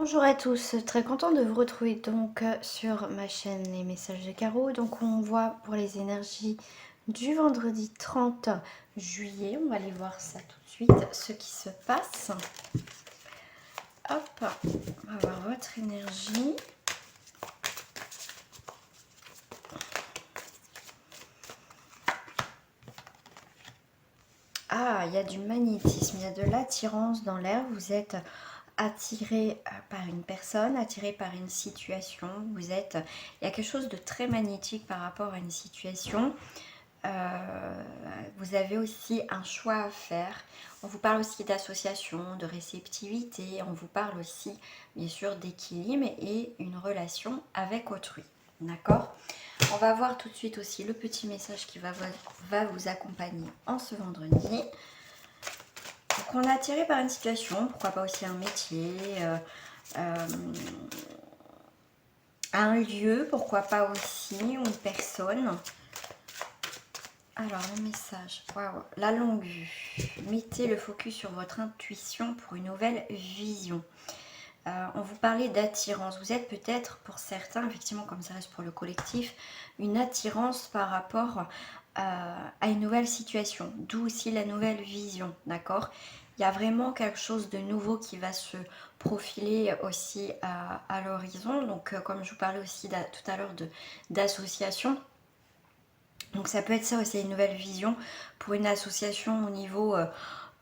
Bonjour à tous, très content de vous retrouver donc sur ma chaîne Les Messages de Caro. Donc on voit pour les énergies du vendredi 30 juillet, on va aller voir ça tout de suite, ce qui se passe. Hop, on va voir votre énergie. Ah, il y a du magnétisme, il y a de l'attirance dans l'air, vous êtes attiré par une personne, attiré par une situation, il y a quelque chose de très magnétique par rapport à une situation. Vous avez aussi un choix à faire. On vous parle aussi d'association, de réceptivité, on vous parle aussi bien sûr d'équilibre et une relation avec autrui. D'accord? On va voir tout de suite aussi le petit message qui va vous accompagner en ce vendredi. Donc on est attiré par une situation, pourquoi pas aussi un métier, un lieu, pourquoi pas aussi une personne. Alors, le message, waouh, la longue vue. Mettez le focus sur votre intuition pour une nouvelle vision. On vous parlait d'attirance. Vous êtes peut-être, pour certains, effectivement, comme ça reste pour le collectif, une attirance par rapport à une nouvelle situation. D'où aussi la nouvelle vision, d'accord? Il y a vraiment quelque chose de nouveau qui va se profiler aussi à l'horizon. Donc, comme je vous parlais aussi tout à l'heure d'association, donc ça peut être ça aussi, une nouvelle vision pour une association au niveau,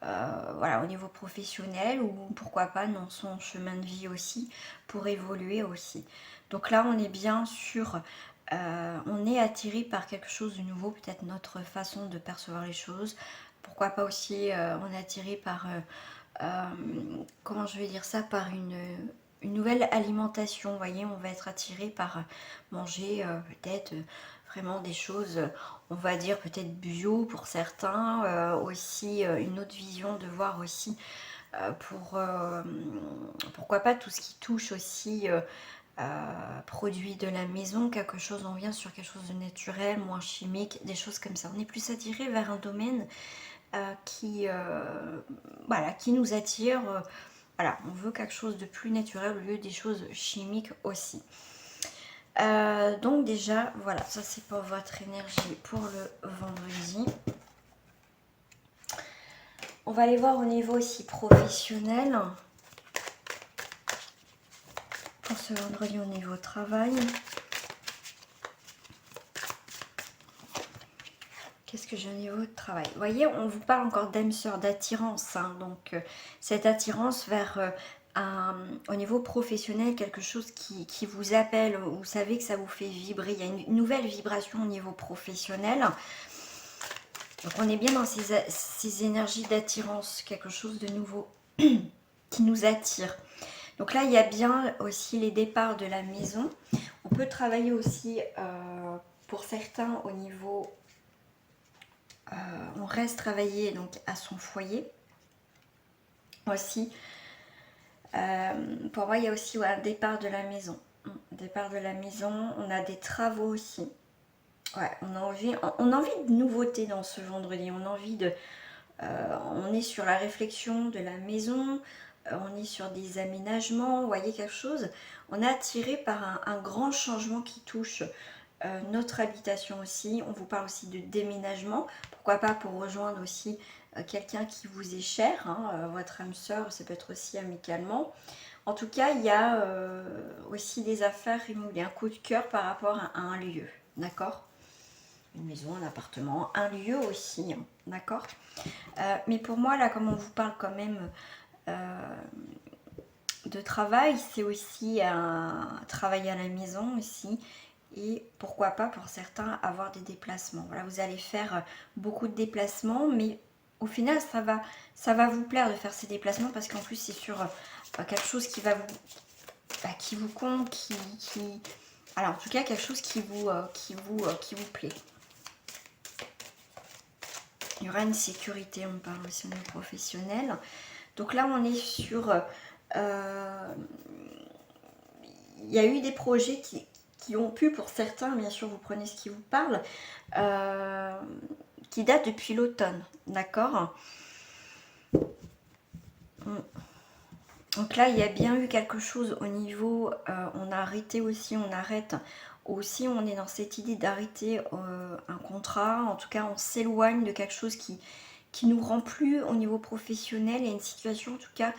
voilà, au niveau professionnel ou pourquoi pas dans son chemin de vie aussi, pour évoluer aussi. Donc là on est bien sûr, on est attiré par quelque chose de nouveau, peut-être notre façon de percevoir les choses. Pourquoi pas aussi, on est attiré par, comment je vais dire ça, par une nouvelle alimentation. Vous voyez, on va être attiré par manger peut-être vraiment des choses, on va dire peut-être bio pour certains, aussi une autre vision de voir aussi pourquoi pas tout ce qui touche aussi produits de la maison, quelque chose, on vient sur quelque chose de naturel, moins chimique, des choses comme ça. On est plus attiré vers un domaine voilà, qui nous attire. Voilà, on veut quelque chose de plus naturel au lieu des choses chimiques aussi. Donc déjà, voilà, ça c'est pour votre énergie pour le vendredi. On va aller voir au niveau aussi professionnel. Pour ce vendredi au niveau travail. Qu'est-ce que j'ai au niveau de travail? Vous voyez, on vous parle encore d'âme sœur, d'attirance. Hein, donc, cette attirance vers au niveau professionnel, quelque chose qui vous appelle, vous savez que ça vous fait vibrer. Il y a une nouvelle vibration au niveau professionnel. Donc, on est bien dans ces énergies d'attirance, quelque chose de nouveau qui nous attire. Donc là, il y a bien aussi les départs de la maison. On peut travailler aussi pour certains au niveau... on reste travailler donc à son foyer. Aussi, pour moi, il y a aussi un départ de la maison. Départ de la maison, on a des travaux aussi. Ouais, on a envie de nouveautés dans ce vendredi. On a envie de... on est sur la réflexion de la maison, on est sur des aménagements, vous voyez quelque chose. On est attiré par un grand changement qui touche notre habitation aussi. On vous parle aussi de déménagement. Pourquoi pas pour rejoindre aussi quelqu'un qui vous est cher, hein, votre âme sœur, ça peut être aussi amicalement. En tout cas, il y a aussi des affaires immobilières, un coup de cœur par rapport à un lieu, d'accord? Une maison, un appartement, un lieu aussi, hein, d'accord? Mais pour moi, là, comme on vous parle quand même de travail, c'est aussi un travail à la maison aussi. Et pourquoi pas pour certains avoir des déplacements. Voilà, vous allez faire beaucoup de déplacements, mais au final, ça va vous plaire de faire ces déplacements parce qu'en plus, c'est sur quelque chose qui va qui vous compte, alors en tout cas, quelque chose qui vous plaît. Il y aura une sécurité, on parle aussi au niveau professionnel. Donc là, on est sur... il y a eu des projets qui ont pu, pour certains, bien sûr, vous prenez ce qui vous parle, qui datent depuis l'automne, d'accord? Donc là, il y a bien eu quelque chose au niveau, on a arrêté aussi, on arrête aussi, on est dans cette idée d'arrêter un contrat. En tout cas, on s'éloigne de quelque chose qui nous rend plus au niveau professionnel et une situation en tout cas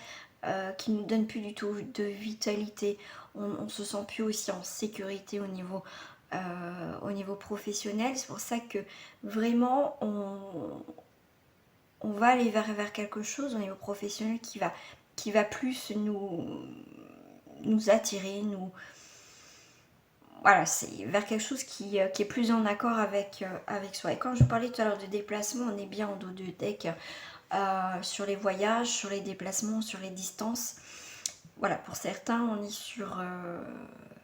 qui nous donne plus du tout de vitalité. On se sent plus aussi en sécurité au niveau professionnel. C'est pour ça que vraiment on va aller vers quelque chose au niveau professionnel qui va plus nous attirer, voilà, c'est vers quelque chose qui est plus en accord avec soi. Et quand je vous parlais tout à l'heure de déplacement, on est bien en dos de deck sur les voyages, sur les déplacements, sur les distances. Voilà, pour certains, on est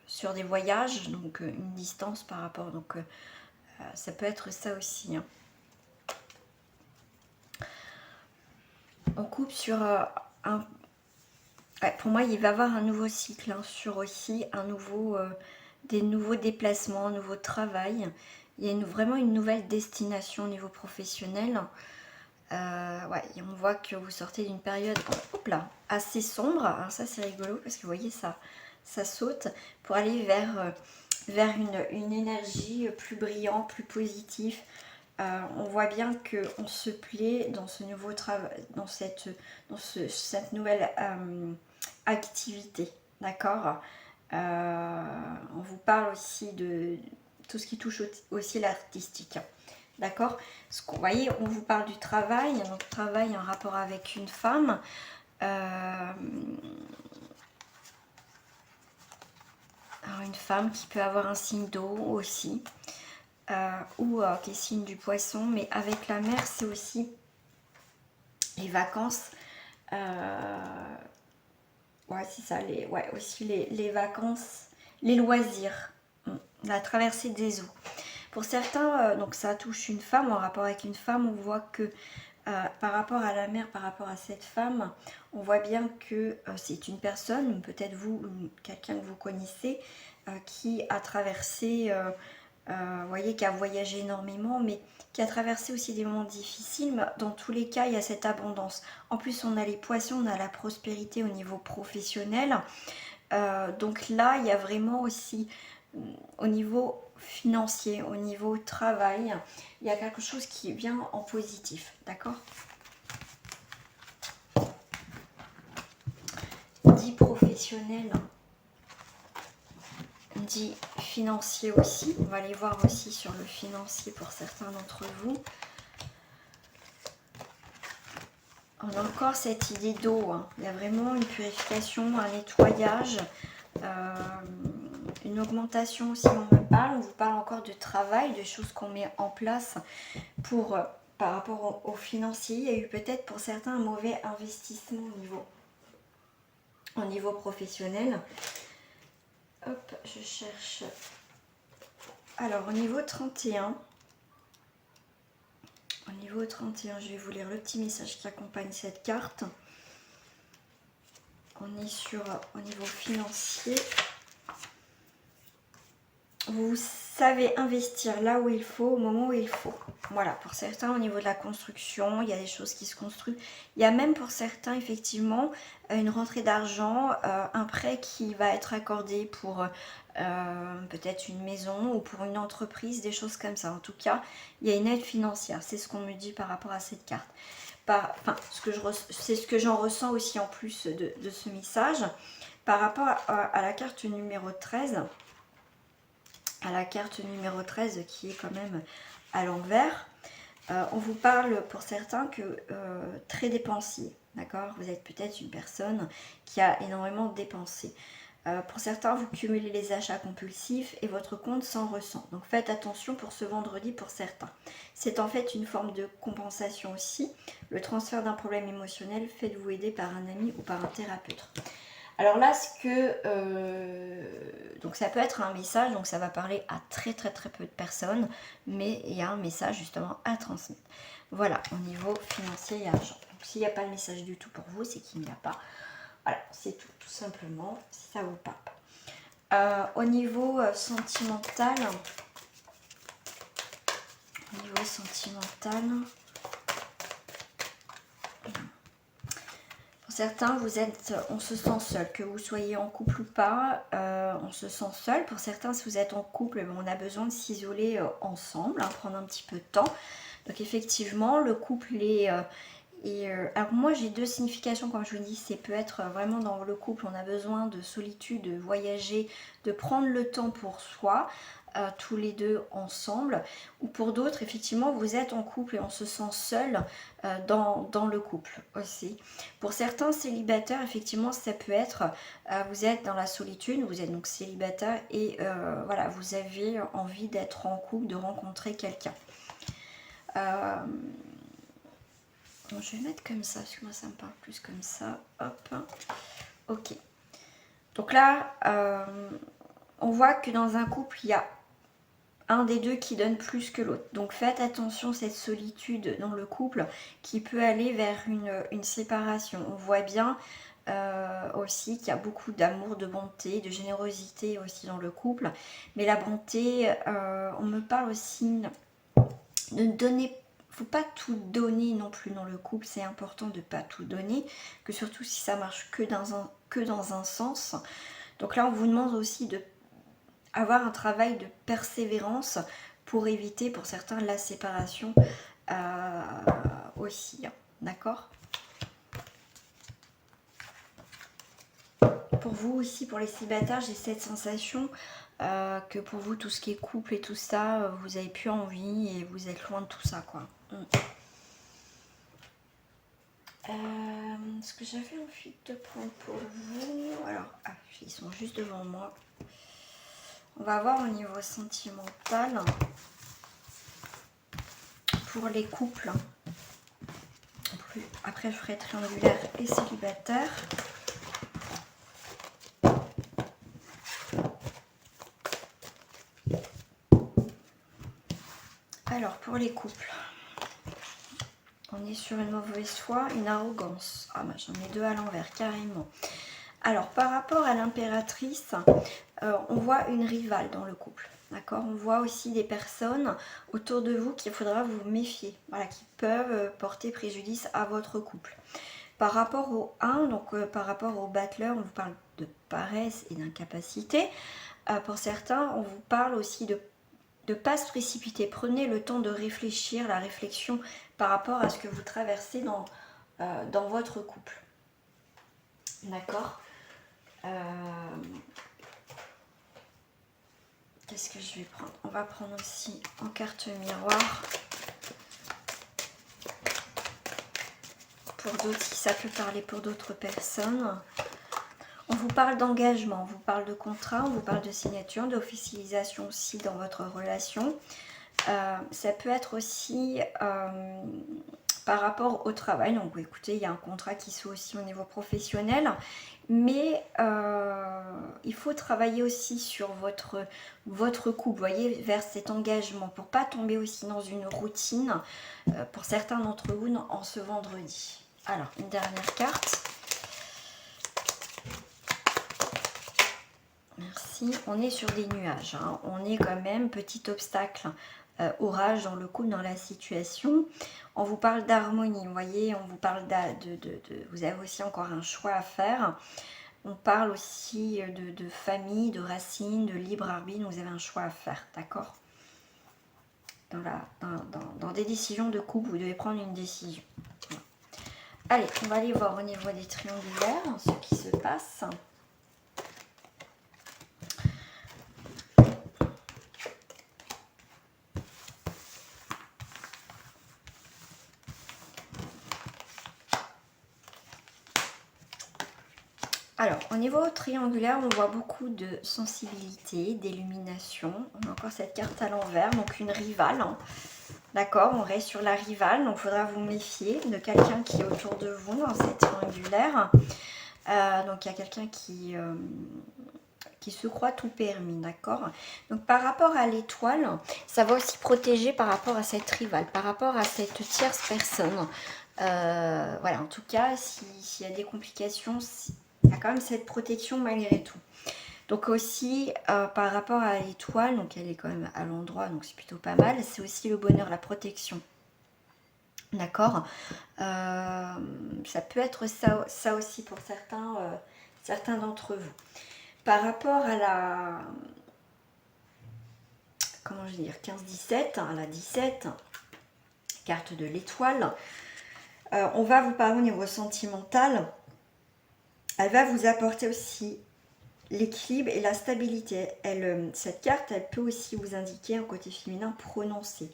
sur des voyages, donc une distance par rapport, donc ça peut être ça aussi. Hein. On coupe sur un... Ouais, pour moi, il va y avoir un nouveau cycle, hein, sur aussi des nouveaux déplacements, un nouveau travail. Il y a vraiment une nouvelle destination au niveau professionnel. Ouais, et on voit que vous sortez d'une période hop là, assez sombre. Alors ça, c'est rigolo parce que vous voyez, ça saute pour aller vers une énergie plus brillante, plus positive. On voit bien qu'on se plaît dans ce nouveau travail, dans cette nouvelle activité, d'accord. On vous parle aussi de tout ce qui touche aussi l'artistique, d'accord. Vous voyez, on vous parle du travail, donc travail en rapport avec une femme. Alors une femme qui peut avoir un signe d'eau aussi. Ou qui est signe du poisson, mais avec la mer c'est aussi les vacances, ouais c'est ça, aussi les vacances, les loisirs, la traversée des eaux. Pour certains, donc ça touche une femme, en rapport avec une femme, on voit que par rapport à la mer, par rapport à cette femme, on voit bien que c'est une personne, peut-être vous, quelqu'un que vous connaissez, qui a traversé... vous voyez, qui a voyagé énormément, mais qui a traversé aussi des moments difficiles. Mais dans tous les cas, il y a cette abondance. En plus, on a les poissons, on a la prospérité au niveau professionnel. Donc là, il y a vraiment aussi, au niveau financier, au niveau travail, il y a quelque chose qui vient en positif. D'accord ? Dit professionnel, dit financier aussi. On va aller voir aussi sur le financier pour certains d'entre vous. On a encore cette idée d'eau. Hein. Il y a vraiment une purification, un nettoyage, une augmentation aussi. On vous parle encore de travail, de choses qu'on met en place pour, par rapport au financier. Il y a eu peut-être pour certains un mauvais investissement au niveau professionnel. Hop, je cherche. Alors, au niveau 31, je vais vous lire le petit message qui accompagne cette carte. On est au niveau financier. Vous savez investir là où il faut, au moment où il faut. Voilà, pour certains, au niveau de la construction, il y a des choses qui se construisent. Il y a même pour certains, effectivement, une rentrée d'argent, un prêt qui va être accordé pour peut-être une maison ou pour une entreprise, des choses comme ça. En tout cas, il y a une aide financière. C'est ce qu'on me dit par rapport à cette carte. C'est ce que j'en ressens aussi en plus de ce message. Par rapport à la carte numéro 13, qui est quand même à l'envers, on vous parle pour certains que très dépensier, d'accord. Vous êtes peut-être une personne qui a énormément dépensé. Pour certains, vous cumulez les achats compulsifs et votre compte s'en ressent. Donc faites attention pour ce vendredi pour certains. C'est en fait une forme de compensation aussi. Le transfert d'un problème émotionnel, faites-vous aider par un ami ou par un thérapeute. Alors là, donc ça peut être un message, donc ça va parler à très peu de personnes, mais il y a un message justement à transmettre. Voilà, au niveau financier et argent. Donc s'il n'y a pas de message du tout pour vous, c'est qu'il n'y a pas. Voilà, c'est tout simplement, si ça vous parle. Au niveau sentimental, pour certains, on se sent seul, que vous soyez en couple ou pas, on se sent seul. Pour certains, si vous êtes en couple, on a besoin de s'isoler ensemble, hein, prendre un petit peu de temps. Donc effectivement, le couple est... alors moi j'ai deux significations, comme je vous dis, c'est peut être vraiment dans le couple, on a besoin de solitude, de voyager, de prendre le temps pour soi, tous les deux ensemble, ou pour d'autres, effectivement, vous êtes en couple et on se sent seul dans le couple aussi. Pour certains célibataires, effectivement, ça peut être, vous êtes dans la solitude, vous êtes donc célibataire et voilà, vous avez envie d'être en couple, de rencontrer quelqu'un. Je vais mettre comme ça, parce que moi ça me parle plus comme ça. Hop, ok. Donc là, on voit que dans un couple, il y a un des deux qui donne plus que l'autre. Donc faites attention à cette solitude dans le couple qui peut aller vers une séparation. On voit bien aussi qu'il y a beaucoup d'amour, de bonté, de générosité aussi dans le couple. Mais la bonté, on me parle aussi de donner. Faut pas tout donner non plus dans le couple, c'est important de pas tout donner, que surtout si ça marche que dans un sens. Donc là on vous demande aussi de avoir un travail de persévérance pour éviter pour certains la séparation aussi, hein. D'accord? Pour vous aussi, pour les célibataires, j'ai cette sensation que pour vous tout ce qui est couple et tout ça, vous avez plus envie et vous êtes loin de tout ça, quoi. Ce que j'avais envie de prendre pour vous, alors ils sont juste devant moi. On va voir au niveau sentimental pour les couples. Après je ferai triangulaire et célibataire. Alors pour les couples, on est sur une mauvaise foi, une arrogance. Ah bah j'en ai deux à l'envers, carrément. Alors par rapport à l'impératrice, on voit une rivale dans le couple. D'accord? On voit aussi des personnes autour de vous qu'il faudra vous méfier, voilà, qui peuvent porter préjudice à votre couple. Par rapport au 1, donc par rapport au battleur, on vous parle de paresse et d'incapacité. Pour certains, on vous parle aussi de ne pas se précipiter. Prenez le temps de réfléchir, la réflexion par rapport à ce que vous traversez dans votre couple. D'accord? Qu'est-ce que je vais prendre? On va prendre aussi en carte miroir. Pour d'autres, si ça peut parler pour d'autres personnes. On vous parle d'engagement, on vous parle de contrat, on vous parle de signature, d'officialisation aussi dans votre relation. Ça peut être aussi par rapport au travail. Donc écoutez, il y a un contrat qui se fait aussi au niveau professionnel. Mais il faut travailler aussi sur votre couple, voyez, vers cet engagement pour pas tomber aussi dans une routine pour certains d'entre vous en ce vendredi. Alors, une dernière carte. Merci. On est sur des nuages, hein. On est quand même petit obstacle, orage dans le couple, dans la situation. On vous parle d'harmonie, vous voyez, on vous parle vous avez aussi encore un choix à faire. On parle aussi de famille, de racines, de libre arbitre. Vous avez un choix à faire, d'accord? Dans des décisions de couple, vous devez prendre une décision. Voilà. Allez, on va aller voir au niveau des triangulaires ce qui se passe. Alors, au niveau triangulaire, on voit beaucoup de sensibilité, d'illumination. On a encore cette carte à l'envers, donc une rivale. Hein. D'accord, on reste sur la rivale, donc il faudra vous méfier de quelqu'un qui est autour de vous dans cette triangulaire. Donc il y a quelqu'un qui se croit tout permis, d'accord? Donc par rapport à l'étoile, ça va aussi protéger par rapport à cette rivale, par rapport à cette tierce personne. Voilà, en tout cas, s'il y a des complications, il y a quand même cette protection malgré tout. Donc aussi, par rapport à l'étoile, donc elle est quand même à l'endroit, donc c'est plutôt pas mal. C'est aussi le bonheur, la protection. D'accord. Ça peut être ça aussi pour certains d'entre vous. Par rapport à la, comment je veux dire, 15-17, à la 17, carte de l'étoile, on va vous parler au niveau sentimental. Elle va vous apporter aussi l'équilibre et la stabilité. Cette carte, elle peut aussi vous indiquer un côté féminin prononcé.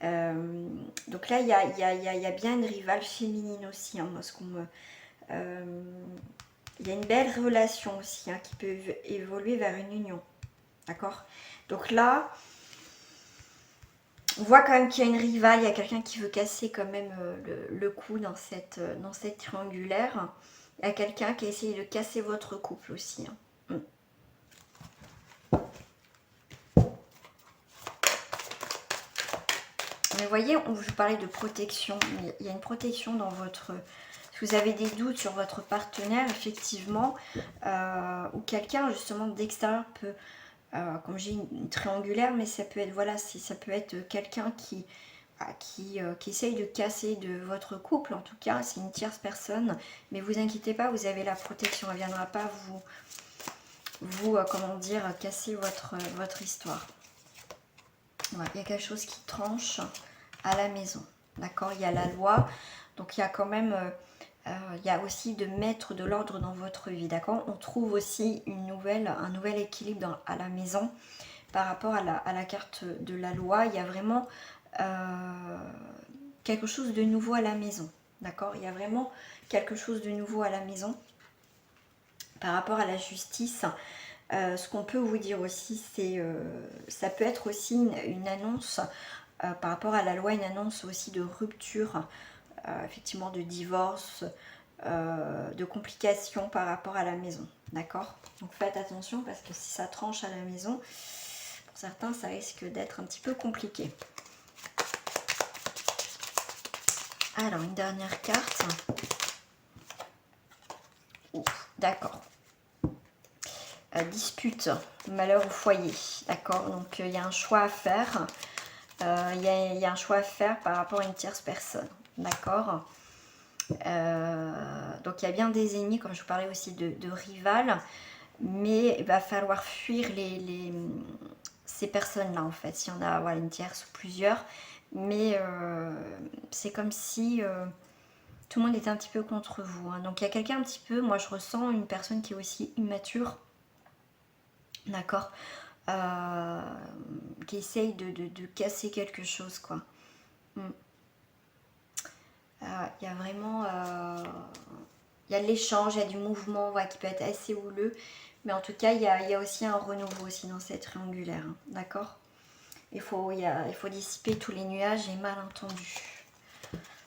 Donc là, il y a bien une rivale féminine aussi. Hein, il y a une belle relation aussi, hein, qui peut évoluer vers une union. D'accord? Donc là, on voit quand même qu'il y a une rivale, il y a quelqu'un qui veut casser quand même le coup dans cette triangulaire. Il y a quelqu'un qui a essayé de casser votre couple aussi. Hein. Mais vous voyez, on vous parlait de protection. Il y a une protection dans votre... Si vous avez des doutes sur votre partenaire, effectivement, ou quelqu'un justement d'extérieur peut... comme j'ai une triangulaire, mais ça peut être, voilà, ça peut être quelqu'un qui essaye de casser de votre couple. En tout cas, c'est une tierce personne. Mais vous inquiétez pas, vous avez la protection. Elle ne viendra pas comment dire, casser votre histoire. Ouais, il y a quelque chose qui tranche à la maison. D'accord? Il y a la loi. Donc, il y a quand même... il y a aussi de mettre de l'ordre dans votre vie. D'accord? On trouve aussi un nouvel équilibre à la maison. Par rapport à la carte de la loi, il y a vraiment quelque chose de nouveau à la maison. D'accord? Il y a vraiment quelque chose de nouveau à la maison. Par rapport à la justice, ce qu'on peut vous dire aussi, c'est ça peut être aussi une annonce par rapport à la loi, une annonce aussi de rupture, effectivement de divorce, de complications par rapport à la maison. D'accord? Donc faites attention parce que si ça tranche à la maison, pour certains, ça risque d'être un petit peu compliqué. Alors, une dernière carte. D'accord. Dispute, malheur au foyer. D'accord, donc il y a un choix à faire. Il y a un choix à faire par rapport à une tierce personne. D'accord. Donc il y a bien des ennemis, comme je vous parlais aussi de rivales. Mais il va falloir fuir ces personnes-là, en fait. S'il y en a, voilà, une tierce ou plusieurs. Mais c'est comme si... tout le monde est un petit peu contre vous. Hein. Donc il y a quelqu'un un petit peu, moi je ressens une personne qui est aussi immature, d'accord, qui essaye de casser quelque chose, quoi. Il y a vraiment... il y a de l'échange, il y a du mouvement, ouais, qui peut être assez houleux. Mais en tout cas, il y a aussi un renouveau aussi dans cette triangulaire, hein, d'accord. Il faut dissiper tous les nuages et malentendus.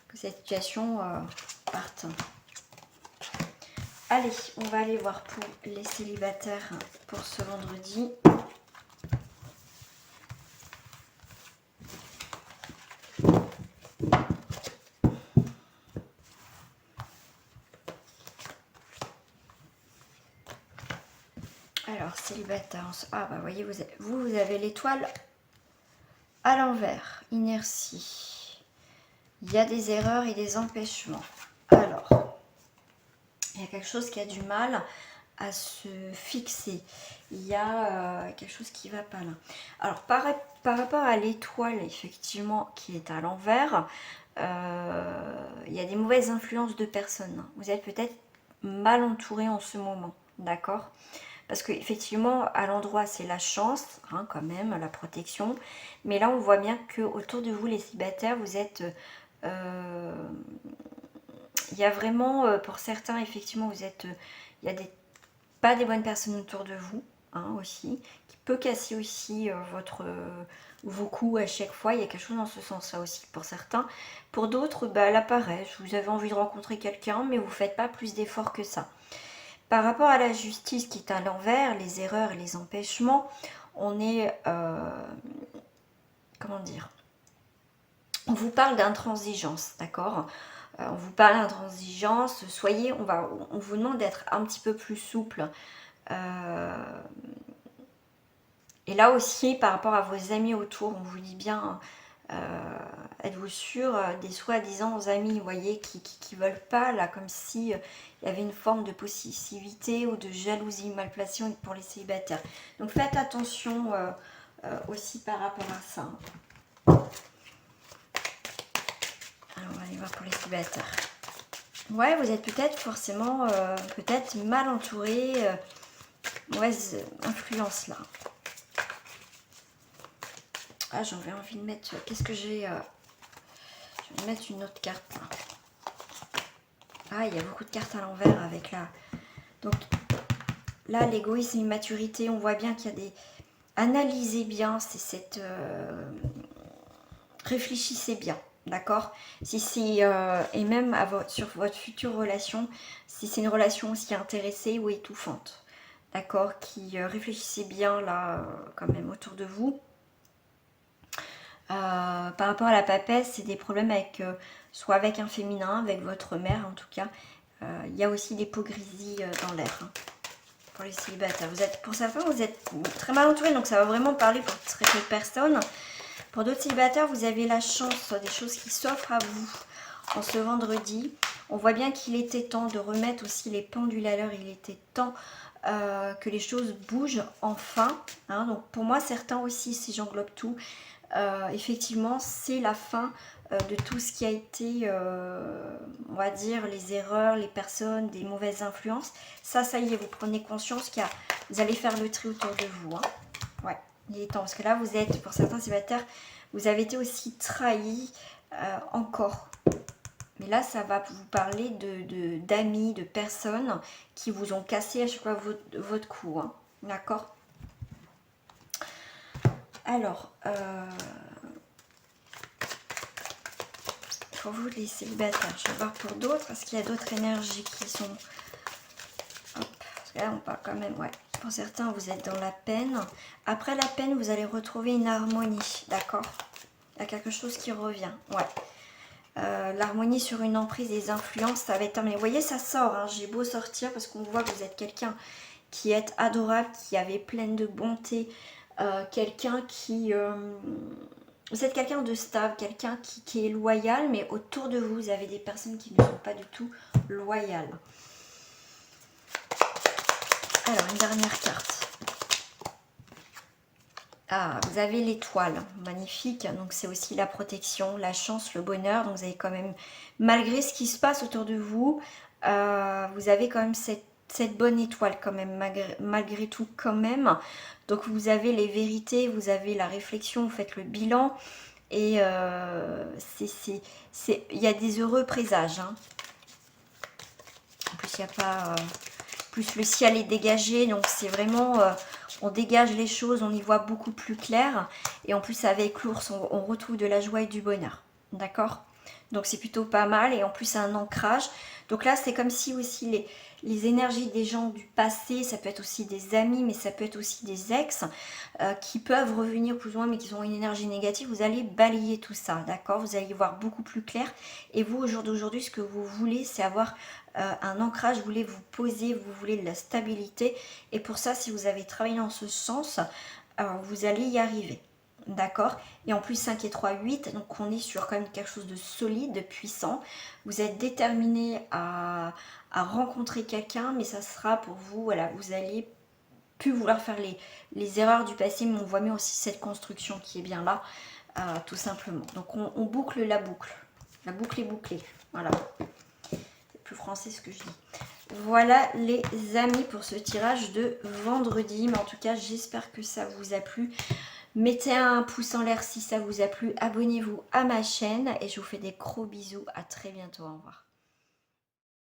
Que cette situation parte. Allez, on va aller voir pour les célibataires pour ce vendredi. Alors, célibataire, ah bah voyez, vous avez l'étoile à l'envers, inertie. Il y a des erreurs et des empêchements. Alors, il y a quelque chose qui a du mal à se fixer. Il y a quelque chose qui va pas là. Alors, par rapport à l'étoile, effectivement, qui est à l'envers, il y a des mauvaises influences de personnes. Vous êtes peut-être mal entouré en ce moment, d'accord? Parce qu'effectivement, à l'endroit, c'est la chance, hein, quand même, la protection. Mais là, on voit bien que autour de vous, les célibataires, vous êtes... il y a vraiment, pour certains, effectivement, vous êtes... il y a pas des bonnes personnes autour de vous, hein, aussi, qui peut casser aussi vos coups à chaque fois. Il y a quelque chose dans ce sens-là aussi pour certains. Pour d'autres, bah, là, pareil, vous avez envie de rencontrer quelqu'un, mais vous ne faites pas plus d'efforts que ça. Par rapport à la justice qui est à l'envers, les erreurs et les empêchements, on est... comment dire? On vous parle d'intransigeance, d'accord? On vous parle d'intransigeance, on vous demande d'être un petit peu plus souple. Et là aussi, par rapport à vos amis autour, on vous dit bien, êtes-vous sûr des soi-disant amis, vous voyez, qui veulent pas, là, comme si il y avait une forme de possessivité ou de jalousie mal placée pour les célibataires. Donc faites attention aussi par rapport à ça. Alors on va aller voir pour les célibataires. Ouais, vous êtes peut-être forcément, peut-être mal entouré, mauvaise influence là. Ah, j'avais envie de mettre, qu'est-ce que j'ai je vais mettre une autre carte là. Ah, il y a beaucoup de cartes à l'envers avec la... Donc là, l'égoïsme, l'immaturité, on voit bien qu'il y a des... Analysez bien, c'est cette... Réfléchissez bien, d'accord? Si c'est... et même sur votre future relation, si c'est une relation aussi intéressée ou étouffante, d'accord? Qui réfléchissez bien là, quand même, autour de vous. Par rapport à la papesse, c'est des problèmes avec... soit avec un féminin, avec votre mère en tout cas. Il y a aussi l'hypocrisie dans l'air hein, pour les célibataires. Vous êtes, pour certains, vous êtes très mal entourés, donc ça va vraiment parler pour très peu de personnes. Pour d'autres célibataires, vous avez la chance des choses qui s'offrent à vous en ce vendredi. On voit bien qu'il était temps de remettre aussi les pendules à l'heure. Il était temps que les choses bougent enfin. Hein. Donc pour moi, certains aussi, si j'englobe tout, effectivement, c'est la fin de tout ce qui a été, on va dire, les erreurs, les personnes, des mauvaises influences. Ça y est, vous prenez conscience qu'il y a, vous allez faire le tri autour de vous. Hein. Ouais, il est temps. Parce que là, vous êtes, pour certains célibataires, vous avez été aussi trahis encore. Mais là, ça va vous parler d'amis, de personnes qui vous ont cassé à chaque fois votre cou. Hein. D'accord ? Alors, pour vous les célibataires, je vais voir pour d'autres, parce qu'il y a d'autres énergies qui sont... Hop, parce que là, on parle quand même, ouais. Pour certains, vous êtes dans la peine. Après la peine, vous allez retrouver une harmonie, d'accord? Il y a quelque chose qui revient, ouais. L'harmonie sur une emprise, des influences, ça va être... Mais vous voyez, ça sort, hein. J'ai beau sortir, parce qu'on voit que vous êtes quelqu'un qui est adorable, qui avait pleine de bonté, quelqu'un qui... vous êtes quelqu'un de stable, quelqu'un qui est loyal, mais autour de vous, vous avez des personnes qui ne sont pas du tout loyales. Alors, une dernière carte. Ah, vous avez l'étoile, magnifique. Donc, c'est aussi la protection, la chance, le bonheur. Donc, vous avez quand même, malgré ce qui se passe autour de vous, vous avez quand même cette bonne étoile quand même, malgré tout quand même. Donc, vous avez les vérités, vous avez la réflexion, vous faites le bilan. Et il y a des heureux présages. Hein. En plus, il n'y a pas... plus le ciel est dégagé, donc c'est vraiment... on dégage les choses, on y voit beaucoup plus clair. Et en plus, avec l'ours, on retrouve de la joie et du bonheur. D'accord ? Donc, c'est plutôt pas mal. Et en plus, un ancrage. Donc là, c'est comme si aussi les énergies des gens du passé, ça peut être aussi des amis, mais ça peut être aussi des ex, qui peuvent revenir plus ou moins, mais qui ont une énergie négative. Vous allez balayer tout ça, d'accord? Vous allez y voir beaucoup plus clair. Et vous, au jour d'aujourd'hui, ce que vous voulez, c'est avoir un ancrage. Vous voulez vous poser, vous voulez de la stabilité. Et pour ça, si vous avez travaillé dans ce sens, vous allez y arriver. D'accord? Et en plus 5 et 3, 8, donc on est sur quand même quelque chose de solide, de puissant. Vous êtes déterminé à rencontrer quelqu'un, mais ça sera pour vous, voilà, vous allez plus vouloir faire les erreurs du passé, mais on voit bien aussi cette construction qui est bien là, tout simplement. Donc on boucle la boucle. La boucle est bouclée, voilà. C'est plus français ce que je dis. Voilà les amis pour ce tirage de vendredi, mais en tout cas j'espère que ça vous a plu. Mettez un pouce en l'air si ça vous a plu, abonnez-vous à ma chaîne et je vous fais des gros bisous, à très bientôt, au revoir.